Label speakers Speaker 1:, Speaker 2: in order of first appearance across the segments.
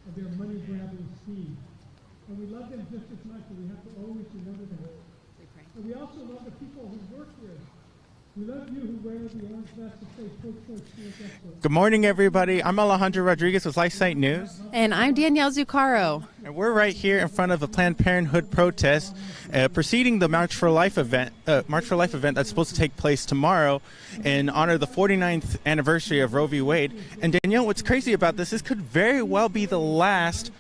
Speaker 1: of their money-grabbing speed. And we love them just as much, and we have to always remember that. And we also love the people who work here. We love you who wear the orange vest that say pro-choice schools excellence.
Speaker 2: Good morning, everybody. I'm Alejandro Rodriguez with LifeSite News.
Speaker 3: And I'm Danielle Zuccaro.
Speaker 2: And we're right here in front of a Planned Parenthood protest preceding the March for Life event that's supposed to take place tomorrow in honor of the 49th anniversary of Roe v. Wade. And Danielle, what's crazy about this could very well be the last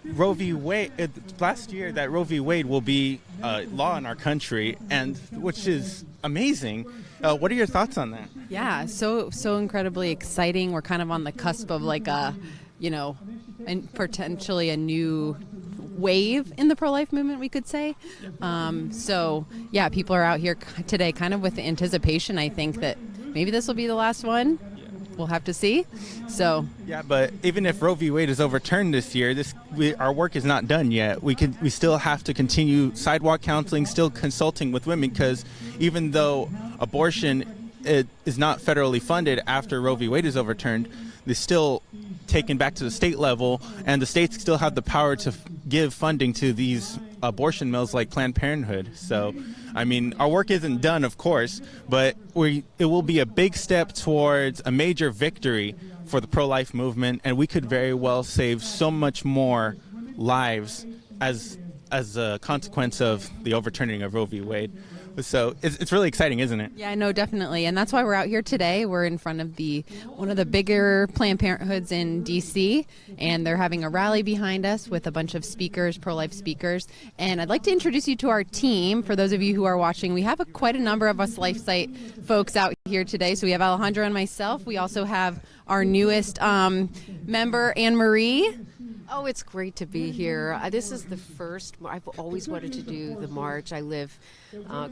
Speaker 2: Roe v. Wade, last year that Roe v. Wade will be law in our country, and which is amazing. What are your thoughts on that?
Speaker 3: Yeah, so incredibly exciting. We're kind of on the cusp of like and potentially a new wave in the pro-life movement, we could say. So yeah, people are out here today kind of with the anticipation, I think, that maybe this will be the last one. We'll have to see. So
Speaker 2: yeah, but even if Roe v. Wade is overturned this year, our work is not done yet. We still have to continue sidewalk counseling, still consulting with women, because even though abortion is not federally funded after Roe v. Wade is overturned, it's still taken back to the state level, and the states still have the power to give funding to these abortion mills like Planned Parenthood. So, I mean, our work isn't done, of course, but it will be a big step towards a major victory for the pro-life movement, and we could very well save so much more lives as a consequence of the overturning of Roe v. Wade. So it's really exciting, isn't it?
Speaker 3: Yeah, no, definitely. And that's why we're out here today. We're in front of one of the bigger Planned Parenthoods in DC, and they're having a rally behind us with a bunch of speakers, pro-life speakers. And I'd like to introduce you to our team. For those of you who are watching, we have quite a number of us LifeSite folks out here today. So we have Alejandro and myself. We also have our newest member, Anne Marie.
Speaker 4: Oh, it's great to be here. This is the first. I've always wanted to do the march. I live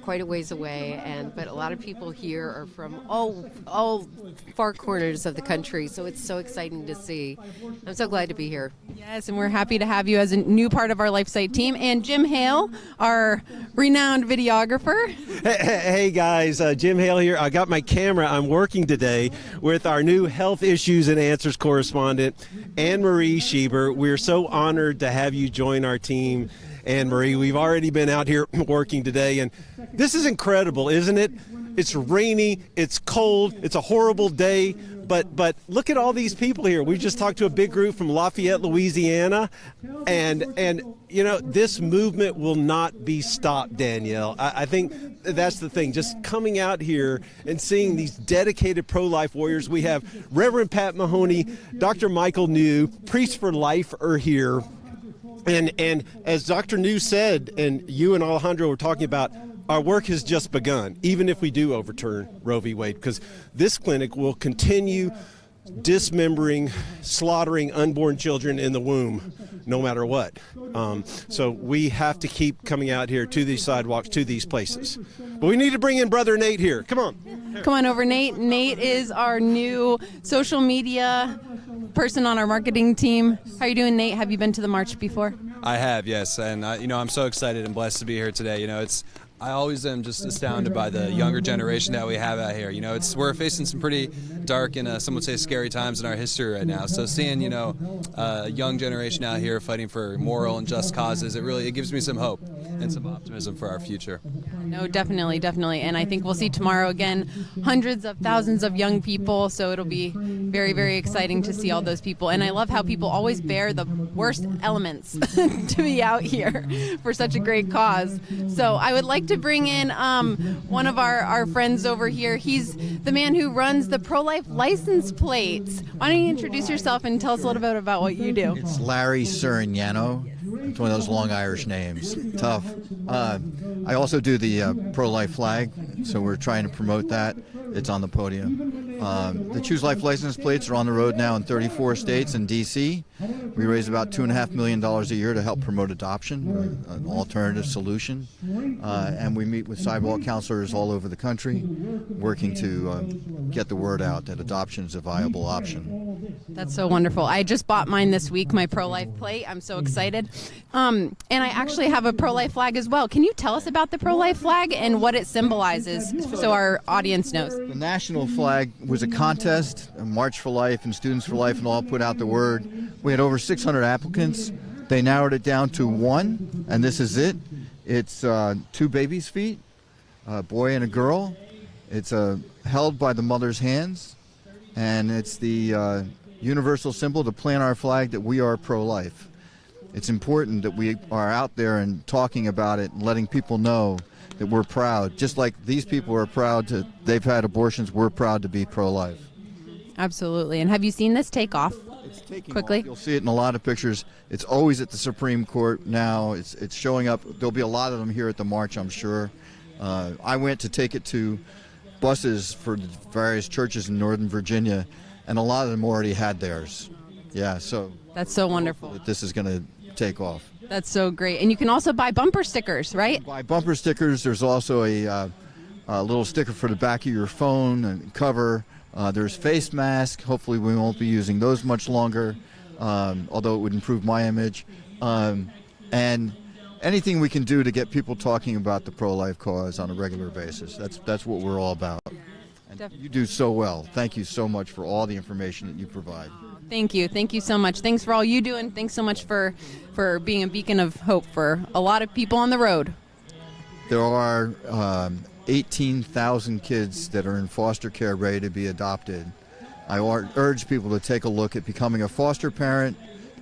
Speaker 4: quite a ways away, but a lot of people here are from all far corners of the country, so it's so exciting to see. I'm so glad to be here.
Speaker 3: Yes, and we're happy to have you as a new part of our LifeSite team. And Jim Hale, our renowned videographer.
Speaker 5: Hey guys, Jim Hale here. I got my camera. I'm working today with our new Health Issues and Answers correspondent, Anne Marie Schieber. We're so honored to have you join our team, Anne Marie. We've already been out here working today, and this is incredible, isn't it? It's rainy, it's cold, it's a horrible day, but look at all these people here. We just talked to a big group from Lafayette, Louisiana, and you know, this movement will not be stopped, Danielle. I think that's the thing, just coming out here and seeing these dedicated pro-life warriors. We have Reverend Pat Mahoney, Dr. Michael New, Priests for Life are here. And as Dr. New said, and you and Alejandro were talking about, our work has just begun, even if we do overturn Roe v. Wade, because this clinic will continue dismembering, slaughtering unborn children in the womb, no matter what. So we have to keep coming out here to these sidewalks, to these places. But we need to bring in Brother Nate here. Come on.
Speaker 3: Come on over, Nate. Nate is our new social media person on our marketing team. How are you doing, Nate? Have you been to the march before?
Speaker 6: I have, yes. And, I'm so excited and blessed to be here today. I always am just astounded by the younger generation that we have out here. We're facing some pretty dark and some would say scary times in our history right now. So seeing, a young generation out here fighting for moral and just causes, it gives me some hope and some optimism for our future.
Speaker 3: No, definitely. And I think we'll see tomorrow again hundreds of thousands of young people. So it'll be very, very exciting to see all those people. And I love how people always bear the worst elements to be out here for such a great cause. So I would like to bring in one of our friends over here. He's the man who runs the pro-life license plates. Why don't you introduce yourself and tell us a little bit about what you do?
Speaker 7: It's Larry Surignano. It's one of those long Irish names. Tough. I also do the pro-life flag, so we're trying to promote that. It's on the podium. The Choose Life license plates are on the road now in 34 states and DC. We raise about $2.5 million a year to help promote adoption, an alternative solution. And we meet with sidewalk counselors all over the country, working to get the word out that adoption is a viable option.
Speaker 3: That's so wonderful. I just bought mine this week, my pro-life plate. I'm so excited. And I actually have a pro-life flag as well. Can you tell us about the pro-life flag and what it symbolizes so our audience knows?
Speaker 7: The national flag was a contest, a March for Life and Students for Life and all put out the word. We had over 600 applicants. They narrowed it down to one, and this is it. It's 2 babies' feet, a boy and a girl. It's held by the mother's hands, and it's the universal symbol to plant our flag that we are pro-life. It's important that we are out there and talking about it and letting people know that we're proud. Just like these people are proud they've had abortions, we're proud to be pro-life.
Speaker 3: Absolutely. And have you seen this take off?
Speaker 7: It's taking
Speaker 3: quickly?
Speaker 7: off. You'll see it in a lot of pictures. It's always at the Supreme Court now. It's showing up. There'll be a lot of them here at the march, I'm sure. I went to take it to buses for the various churches in Northern Virginia, and a lot of them already had theirs. Yeah, so
Speaker 3: That's so wonderful.
Speaker 7: that this is going to take off.
Speaker 3: That's so great. And you can also buy bumper stickers, right?
Speaker 7: By bumper stickers, there's also a little sticker for the back of your phone and cover. There's face masks. Hopefully we won't be using those much longer, although it would improve my image. And anything we can do to get people talking about the pro-life cause on a regular basis. That's what we're all about. And you do so well. Thank you so much for all the information that you provide.
Speaker 3: Thank you. Thank you so much. Thanks for all you do, and thanks so much for being a beacon of hope for a lot of people on the road.
Speaker 7: There are 18,000 kids that are in foster care ready to be adopted. I urge people to take a look at becoming a foster parent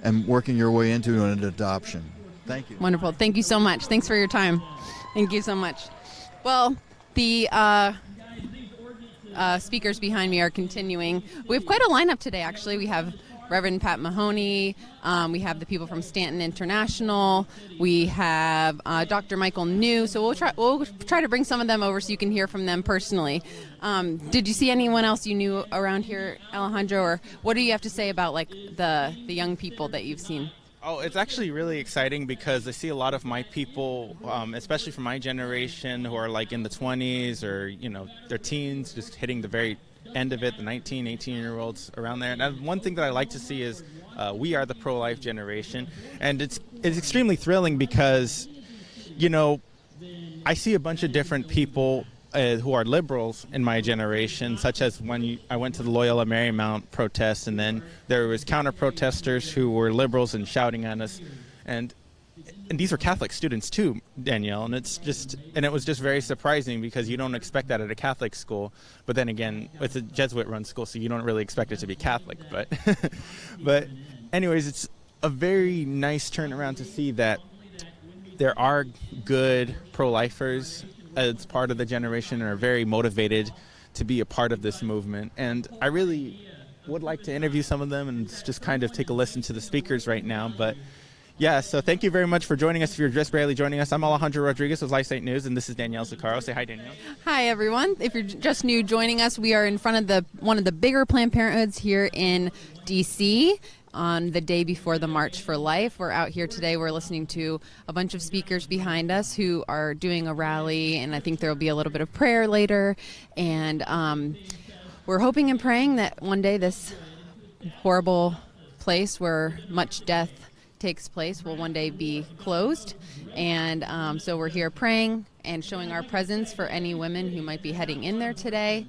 Speaker 7: and working your way into an adoption. Thank you.
Speaker 3: Wonderful. Thank you so much. Thanks for your time. Thank you so much. Well, the speakers behind me are continuing. We have quite a lineup today, actually. We have Reverend Pat Mahoney. We have the people from Stanton International. We have Dr. Michael New. So we'll try to bring some of them over so you can hear from them personally. Did you see anyone else you knew around here, Alejandro, or what do you have to say about like the young people that you've seen?
Speaker 2: Oh, it's actually really exciting because I see a lot of my people, especially from my generation, who are like in the 20s or, you know, their teens, just hitting the very end of it, the 19, 18-year-olds around there. And one thing that I like to see is we are the pro-life generation. And it's extremely thrilling because, you know, I see a bunch of different people who are liberals in my generation, such as when I went to the Loyola Marymount protest, and then there was counter-protesters who were liberals and shouting at us, and these were Catholic students too, Danielle, and it was just very surprising because you don't expect that at a Catholic school, but then again, it's a Jesuit-run school, so you don't really expect it to be Catholic, but anyways, it's a very nice turnaround to see that there are good pro-lifers as part of the generation and are very motivated to be a part of this movement. And I really would like to interview some of them and just kind of take a listen to the speakers right now. But yeah, so thank you very much for joining us. If you're just barely joining us, I'm Alejandro Rodriguez with LifeSite News, and this is Danielle Zuccaro. Say hi, Danielle.
Speaker 3: Hi, everyone. If you're just new joining us, we are in front of one of the bigger Planned Parenthoods here in DC. On the day before the March for Life. We're out here today. We're listening to a bunch of speakers behind us who are doing a rally, and I think there will be a little bit of prayer later. And we're hoping and praying that one day this horrible place where much death takes place will one day be closed. And so we're here praying and showing our presence for any women who might be heading in there today,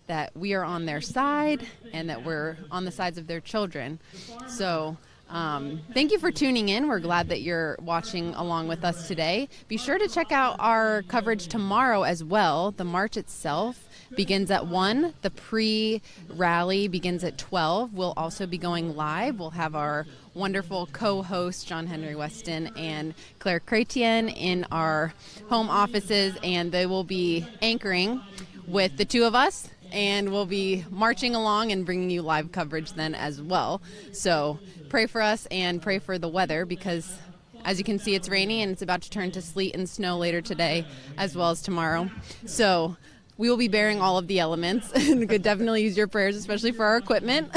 Speaker 3: that we are on their side and that we're on the sides of their children. So thank you for tuning in. We're glad that you're watching along with us today. Be sure to check out our coverage tomorrow as well. The march itself begins at 1. The pre-rally begins at 12. We'll also be going live. We'll have our wonderful co-hosts, John Henry Weston and Claire Chrétien, in our home offices, and they will be anchoring with the two of us, and we'll be marching along and bringing you live coverage then as well. So pray for us and pray for the weather, because as you can see, it's rainy and it's about to turn to sleet and snow later today as well as tomorrow. So we will be bearing all of the elements, and could definitely use your prayers, especially for our equipment.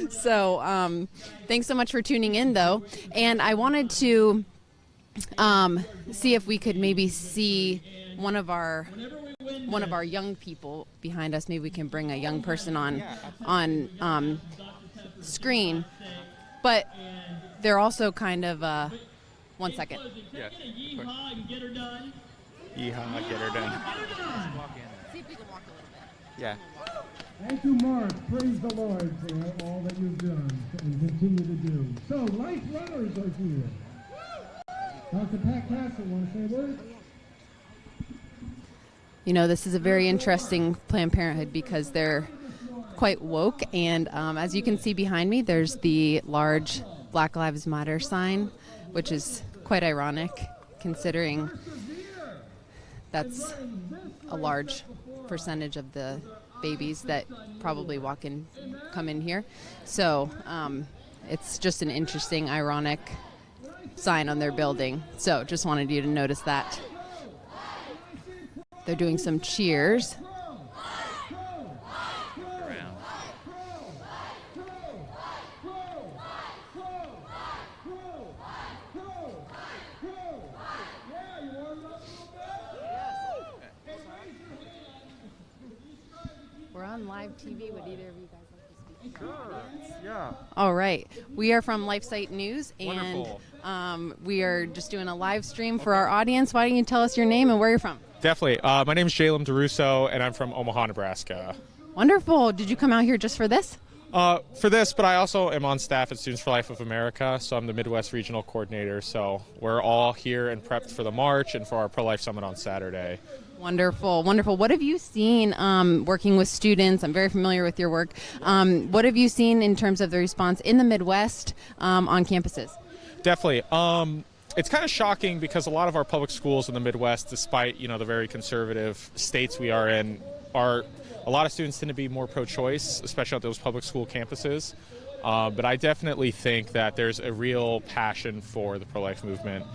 Speaker 3: So thanks so much for tuning in, though. And I wanted to see if we could maybe see one of our young people behind us. Maybe we can bring a young person on screen, but they're also kind of, 1 second.
Speaker 2: Yeah. Yeehaw, get her done. Yeehaw, get her done.
Speaker 3: See if we can walk a little bit.
Speaker 2: Yeah.
Speaker 1: Thank you, Mark. Praise the Lord for all that you've done and continue to do. So, Life Runners are here. Dr. Pat Castle, want to say a word?
Speaker 3: You know, this is a very interesting Planned Parenthood because they're quite woke, and as you can see behind me, there's the large Black Lives Matter sign, which is quite ironic considering that's a large percentage of the babies that probably come in here. So it's just an interesting, ironic sign on their building. So just wanted you to notice that. They're doing some cheers. We're on live TV. Would either of you guys like to speak?
Speaker 2: Sure. Yeah.
Speaker 3: All right. We are from LifeSite News,
Speaker 2: Wonderful.
Speaker 3: and we are just doing a live stream for our audience. Why don't you tell us your name and where you're from?
Speaker 8: Definitely. My name is Jalem DeRusso, and I'm from Omaha, Nebraska.
Speaker 3: Wonderful. Did you come out here just for this?
Speaker 8: For this, but I also am on staff at Students for Life of America, so I'm the Midwest Regional Coordinator. So we're all here and prepped for the march and for our Pro-Life Summit on Saturday.
Speaker 3: Wonderful, wonderful. What have you seen working with students? I'm very familiar with your work. What have you seen in terms of the response in the Midwest on campuses?
Speaker 8: Definitely. It's kind of shocking because a lot of our public schools in the Midwest, despite the very conservative states we are in, a lot of students tend to be more pro-choice, especially at those public school campuses. But I definitely think that there's a real passion for the pro-life movement,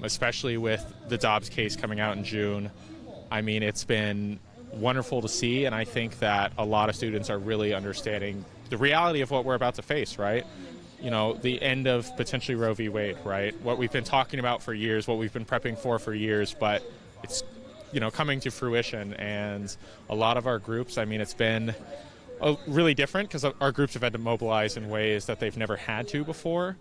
Speaker 8: especially with the Dobbs case coming out in June. I mean, it's been wonderful to see, and I think that a lot of students are really understanding the reality of what we're about to face, right? The end of potentially Roe v. Wade, right? What we've been talking about for years, what we've been prepping for years, but it's, coming to fruition. And a lot of our groups, I mean, it's been really different because our groups have had to mobilize in ways that they've never had to before.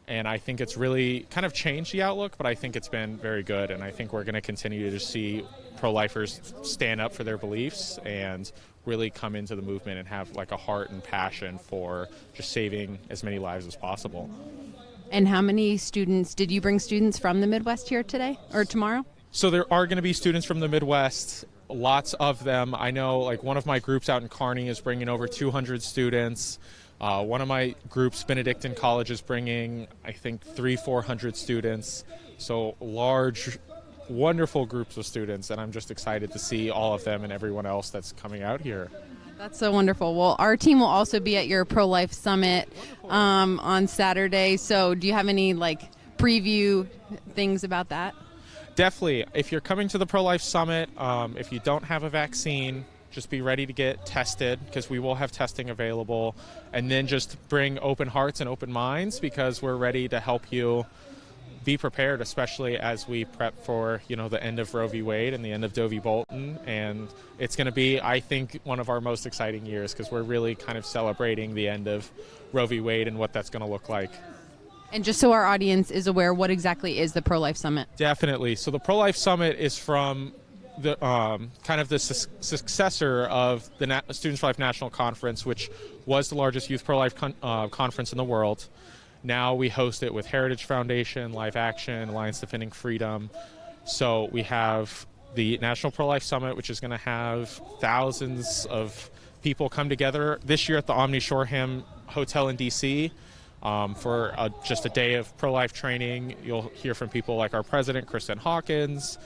Speaker 8: And I think it's really kind of changed the outlook, but I think it's been very good. And I think we're going to continue to see pro-lifers stand up for their beliefs and really come into the movement and have like a heart and passion for just saving as many lives as possible.
Speaker 3: And how many students, did you bring students from the Midwest here today or tomorrow?
Speaker 8: So there are going to be students from the Midwest, lots of them. I know like one of my groups out in Kearney is bringing over 200 students. One of my groups, Benedictine College, is bringing, I think, 300-400 students. So large, wonderful groups of students, and I'm just excited to see all of them and everyone else that's coming out here.
Speaker 3: That's so wonderful. Well, our team will also be at your Pro-Life Summit on Saturday. So do you have any preview things about that?
Speaker 8: Definitely. If you're coming to the Pro-Life Summit, if you don't have a vaccine, just be ready to get tested because we will have testing available, and then just bring open hearts and open minds because we're ready to help you be prepared, especially as we prep for, the end of Roe v. Wade and the end of Doe v. Bolton. And it's going to be, I think, one of our most exciting years because we're really kind of celebrating the end of Roe v. Wade and what that's going to look like.
Speaker 3: And just so our audience is aware, what exactly is the Pro-Life Summit?
Speaker 8: Definitely. So the Pro-Life Summit is from the kind of the successor of the Students for Life National Conference, which was the largest youth pro-life conference in the world. Now we host it with Heritage Foundation, Live Action, Alliance Defending Freedom. So we have the National Pro-Life Summit, which is going to have thousands of people come together this year at the Omni Shoreham Hotel in DC. For just a day of pro-life training. You'll hear from people like our president, Kristen Hawkins.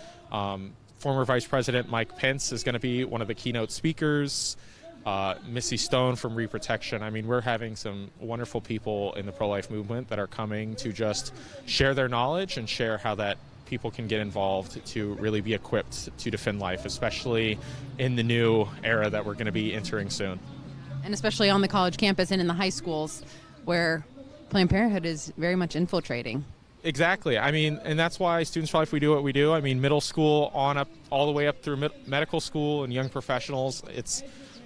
Speaker 8: Former Vice President Mike Pence is going to be one of the keynote speakers. Missy Stone from Reprotection. I mean, we're having some wonderful people in the pro-life movement that are coming to just share their knowledge and share how that people can get involved to really be equipped to defend life, especially in the new era that we're going to be entering soon.
Speaker 3: And especially on the college campus and in the high schools where Planned Parenthood is very much infiltrating.
Speaker 8: Exactly. I mean, and that's why Students for Life, we do what we do. I mean, middle school on up all the way up through medical school and young professionals. It's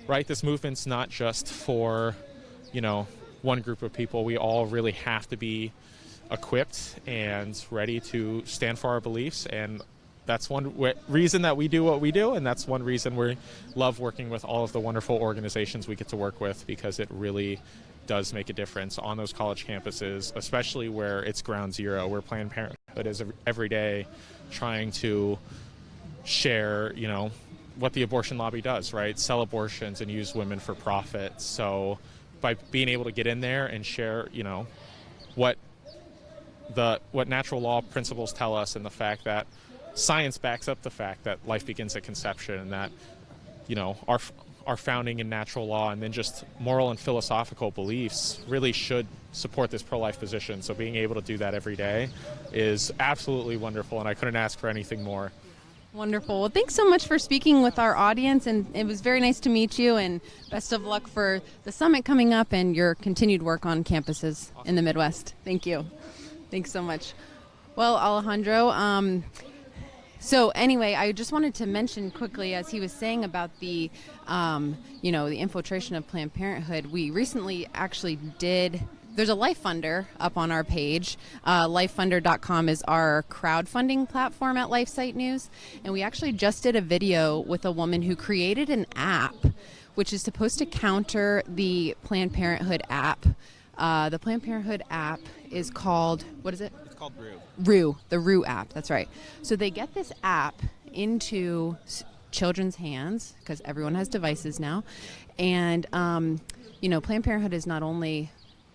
Speaker 8: right. This movement's not just for, one group of people. We all really have to be equipped and ready to stand for our beliefs, and that's one reason that we do what we do, and that's one reason we love working with all of the wonderful organizations we get to work with, because it really does make a difference on those college campuses, especially where it's ground zero, where Planned Parenthood is every day trying to share, what the abortion lobby does, right? Sell abortions and use women for profit. So by being able to get in there and share, what natural law principles tell us, and the fact that science backs up the fact that life begins at conception, and that, our founding in natural law and then just moral and philosophical beliefs really should support this pro-life position. So being able to do that every day is absolutely wonderful, and I couldn't ask for anything more.
Speaker 3: Wonderful. Well, thanks so much for speaking with our audience, and it was very nice to meet you, and best of luck for the summit coming up and your continued work on campuses in the Midwest. Thank you. Thanks so much. Well, Alejandro, so anyway, I just wanted to mention quickly, as he was saying about the, the infiltration of Planned Parenthood, we recently actually there's a Life Funder up on our page. Lifefunder.com is our crowdfunding platform at LifeSite News. And we actually just did a video with a woman who created an app which is supposed to counter the Planned Parenthood app. The Planned Parenthood app is called, what is it?
Speaker 2: It's called Rue.
Speaker 3: Rue, the Rue app, that's right. So they get this app into children's hands, because everyone has devices now. And, Planned Parenthood is not only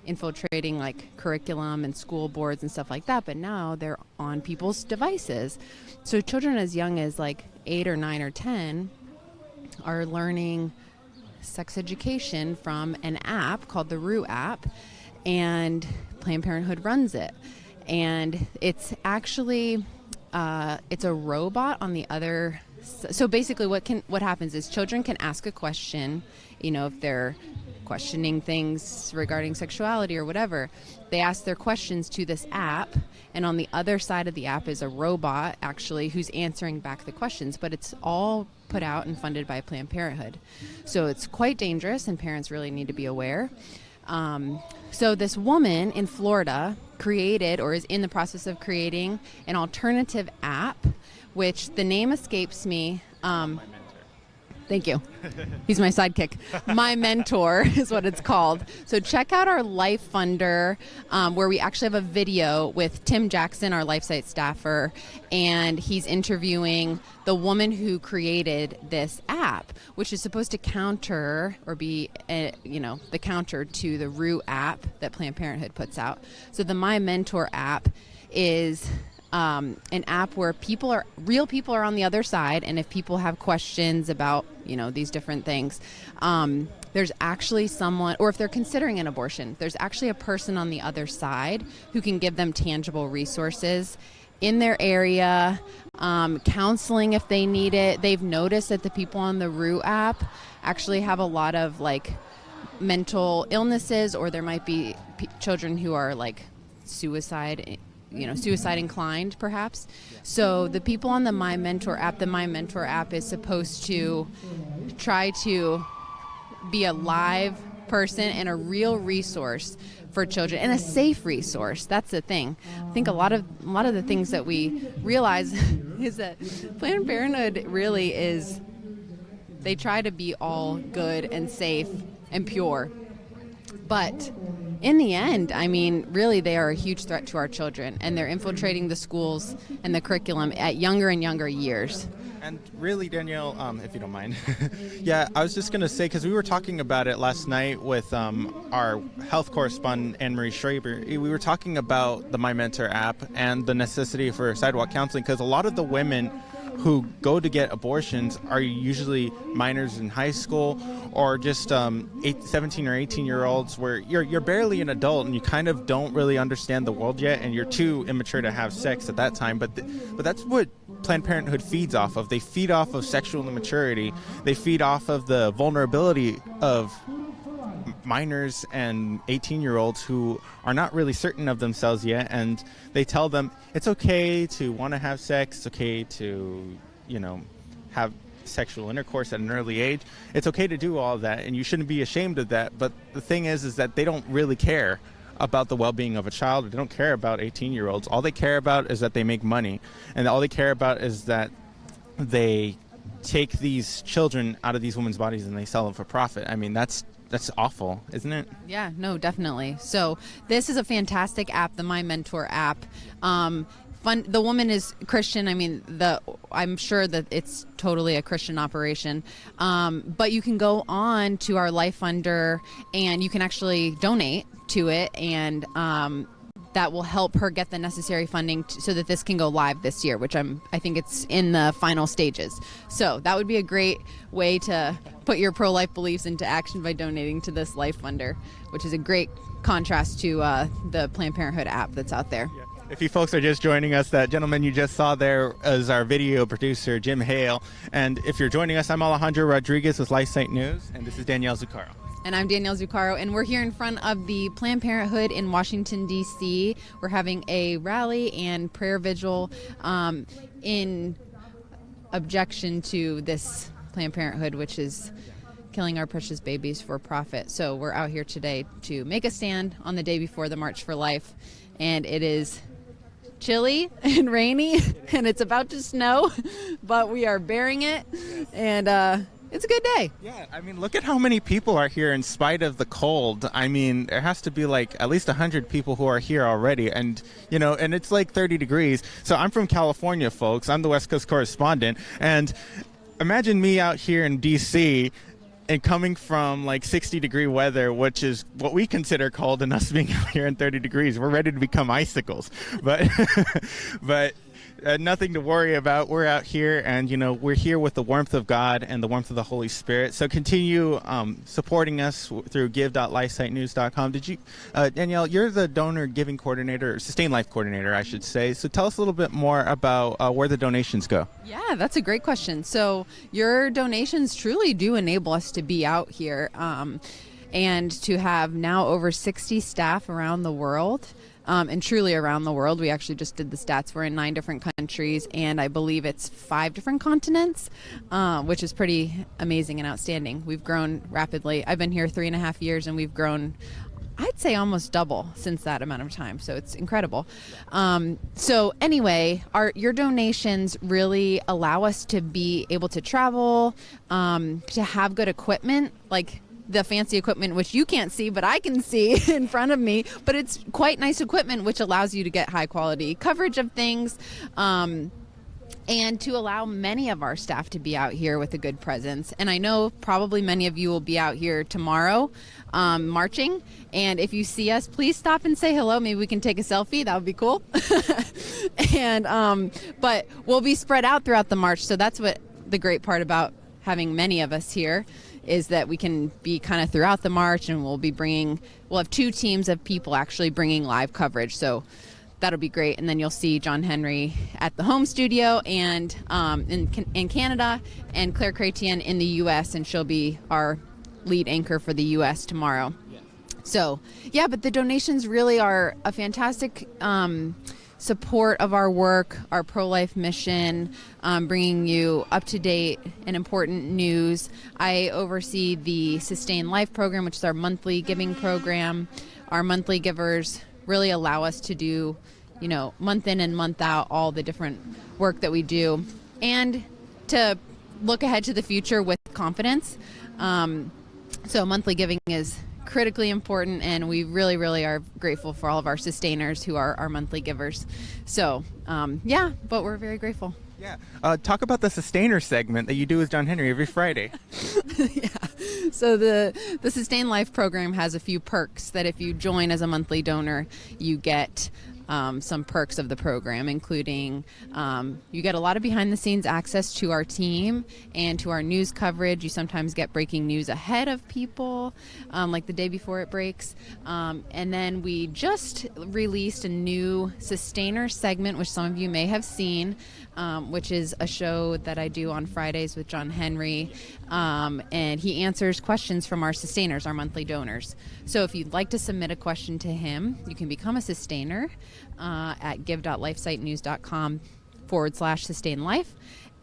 Speaker 3: infiltrating like curriculum and school boards and stuff like that, but now they're on people's devices. So children as young as like 8 or 9 or 10 are learning sex education from an app called the Rue app, and Planned Parenthood runs it. And it's actually it's a robot on the other. So basically, what happens is children can ask a question, if they're questioning things regarding sexuality or whatever. They ask their questions to this app, and on the other side of the app is a robot actually who's answering back the questions, but it's all put out and funded by Planned Parenthood. So it's quite dangerous, and parents really need to be aware. So this woman in Florida created, or is in the process of creating, an alternative app, which the name escapes me. Thank you. He's my sidekick. My Mentor is what it's called. So check out our Life Funder, where we actually have a video with Tim Jackson, our LifeSite staffer, and he's interviewing the woman who created this app, which is supposed to counter or be, the counter to the Rue app that Planned Parenthood puts out. So the My Mentor app is an app where real people are on the other side, and if people have questions about these different things, there's actually someone, or if they're considering an abortion, there's actually a person on the other side who can give them tangible resources in their area, counseling if they need it. They've noticed that the people on the Rue app actually have a lot of like mental illnesses, or there might be children who are like suicide inclined perhaps. So the people on the My Mentor app is supposed to try to be a live person and a real resource for children, and a safe resource. That's the thing. I think a lot of the things that we realize is that Planned Parenthood really is, they try to be all good and safe and pure. But in the end, really they are a huge threat to our children, and they're infiltrating the schools and the curriculum at younger and younger years.
Speaker 2: And really, Danielle, if you don't mind, yeah, I was just going to say, because we were talking about it last night with our health correspondent, Anne-Marie Schreiber. We were talking about the My Mentor app and the necessity for sidewalk counseling, because a lot of the women who go to get abortions are usually minors in high school, or just 17 or 18-year-olds where you're barely an adult and you kind of don't really understand the world yet, and you're too immature to have sex at that time. But that's what Planned Parenthood feeds off of. They feed off of sexual immaturity. They feed off of the vulnerability of minors and 18-year-olds who are not really certain of themselves yet, and they tell them it's okay to want to have sex, it's okay to have sexual intercourse at an early age. It's okay to do all of that, and you shouldn't be ashamed of that. But the thing is that they don't really care about the well-being of a child. They don't care about 18-year-olds. All they care about is that they make money, and all they care about is that they take these children out of these women's bodies and they sell them for profit. I mean, that's awful, isn't it?
Speaker 3: Yeah, no, definitely. So this is a fantastic app, the My Mentor app. The woman is Christian. I mean, I'm sure that it's totally a Christian operation. But you can go on to our Life Funder and you can actually donate to it, and that will help her get the necessary funding so that this can go live this year, which I think it's in the final stages. So that would be a great way to put your pro-life beliefs into action by donating to this Life Funder, which is a great contrast to the Planned Parenthood app that's out there.
Speaker 2: Yeah. If you folks are just joining us, that gentleman you just saw there is our video producer, Jim Hale. And if you're joining us, I'm Alejandro Rodriguez with LifeSite News, and this is Danielle Zuccaro.
Speaker 3: And I'm Danielle Zuccaro, and we're here in front of the Planned Parenthood in Washington, D.C. We're having a rally and prayer vigil in objection to this Planned Parenthood, which is killing our precious babies for profit. So we're out here today to make a stand on the day before the March for Life, and it is chilly and rainy, and it's about to snow, but we are bearing it, and it's a good day.
Speaker 2: Yeah, I mean, look at how many people are here in spite of the cold. I mean, there has to be like at least 100 people who are here already, and and it's like 30 degrees. So I'm from California, folks. I'm the West Coast correspondent, and imagine me out here in DC and coming from like 60-degree weather, which is what we consider cold, and us being out here in 30 degrees, we're ready to become icicles. But nothing to worry about. We're out here, and we're here with the warmth of God and the warmth of the Holy Spirit. So continue supporting us through give.lifesitenews.com. Did you, Danielle? You're the donor giving coordinator, or Sustain Life coordinator, I should say. So tell us a little bit more about where the donations go.
Speaker 3: Yeah, that's a great question. So your donations truly do enable us to be out here, and to have now over 60 staff around the world. And truly around the world. We actually just did the stats. We're in 9 different countries, and I believe it's 5 different continents, which is pretty amazing and outstanding. We've grown rapidly. I've been here 3.5 years, and we've grown, I'd say, almost double since that amount of time. So it's incredible. So anyway, your donations really allow us to be able to travel, to have good equipment, like the fancy equipment, which you can't see, but I can see in front of me. But it's quite nice equipment, which allows you to get high quality coverage of things, and to allow many of our staff to be out here with a good presence. And I know probably many of you will be out here tomorrow marching. And if you see us, please stop and say hello. Maybe we can take a selfie. That would be cool. And but we'll be spread out throughout the march. So that's what the great part about having many of us here is that we can be kind of throughout the march, and we'll have 2 teams of people actually bringing live coverage. So that'll be great. And then you'll see John Henry at the home studio and in Canada, and Claire Chrétien in the U.S., and she'll be our lead anchor for the U.S. tomorrow. Yeah. So, yeah, but the donations really are a fantastic support of our work, our pro-life mission, bringing you up-to-date and important news. I oversee the Sustain Life program, which is our monthly giving program. Our monthly givers really allow us to do, month in and month out, all the different work that we do, and to look ahead to the future with confidence. So monthly giving is critically important, and we really, really are grateful for all of our sustainers who are our monthly givers. So, but we're very grateful.
Speaker 2: Yeah. Talk about the sustainer segment that you do with John Henry every Friday.
Speaker 3: Yeah. So the Sustain Life program has a few perks that if you join as a monthly donor, you get some perks of the program, including you get a lot of behind-the-scenes access to our team and to our news coverage. You sometimes get breaking news ahead of people, like the day before it breaks. And then we just released a new Sustainer segment, which some of you may have seen, which is a show that I do on Fridays with John Henry. And he answers questions from our sustainers, our monthly donors. So if you'd like to submit a question to him, you can become a sustainer at give.lifesitenews.com/sustainlife.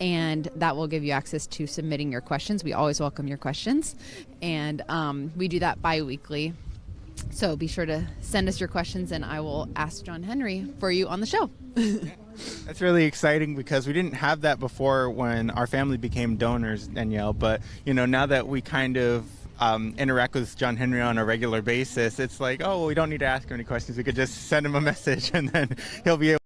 Speaker 3: and that will give you access to submitting your questions. We always welcome your questions, and we do that bi-weekly. So be sure to send us your questions, and I will ask John Henry for you on the show.
Speaker 2: That's really exciting because we didn't have that before when our family became donors, Danielle. But, now that we kind of interact with John Henry on a regular basis, it's like, oh, well, we don't need to ask him any questions. We could just send him a message, and then he'll be able.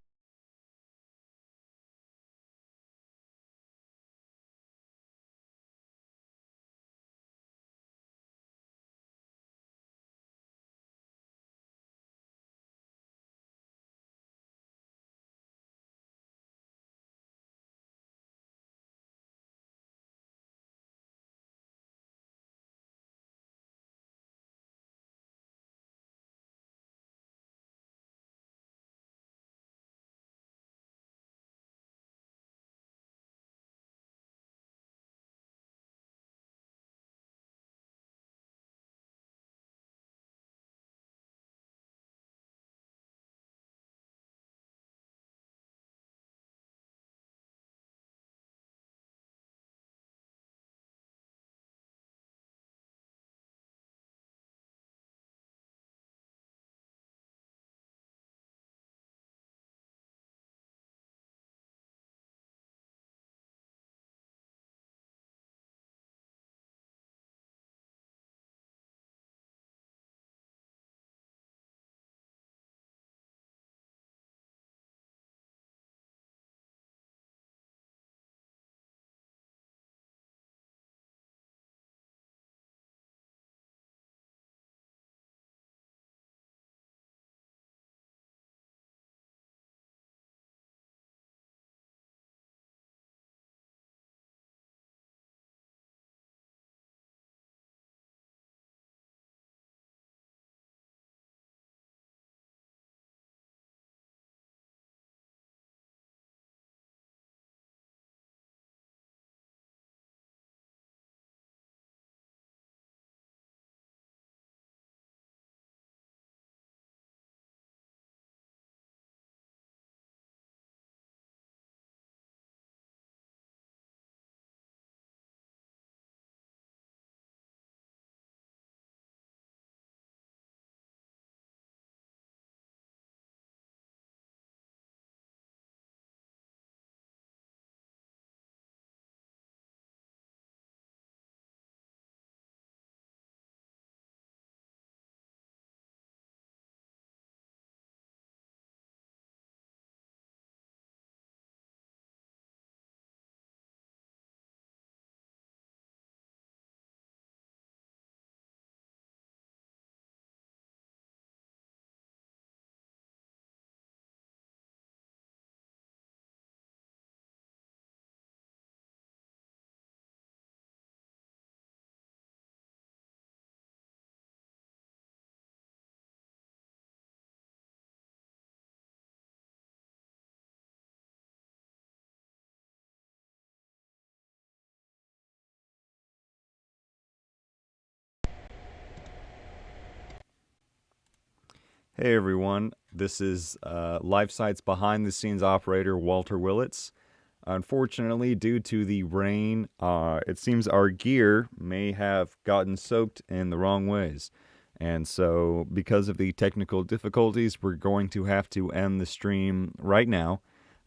Speaker 9: Hey everyone, this is LifeSite's behind-the-scenes operator Walter Willits. Unfortunately, due to the rain, it seems our gear may have gotten soaked in the wrong ways. And so, because of the technical difficulties, we're going to have to end the stream right now.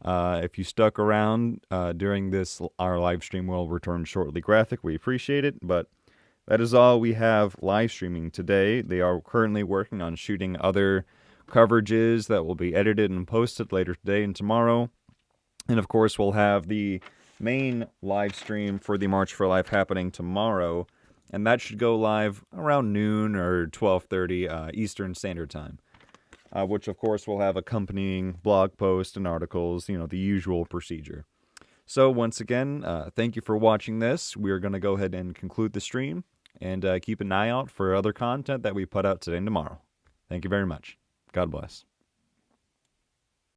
Speaker 9: If you stuck around during this, our live stream will return shortly graphic. We appreciate it, but that is all we have live streaming today. They are currently working on shooting other coverages that will be edited and posted later today and tomorrow. And of course, we'll have the main live stream for the March for Life happening tomorrow. And that should go live around noon or 12:30 Eastern Standard Time. Which of course will have accompanying blog posts and articles, the usual procedure. So once again, thank you for watching this. We're going to go ahead and conclude the stream. And keep an eye out for other content that we put out today and tomorrow. Thank you very much. God bless.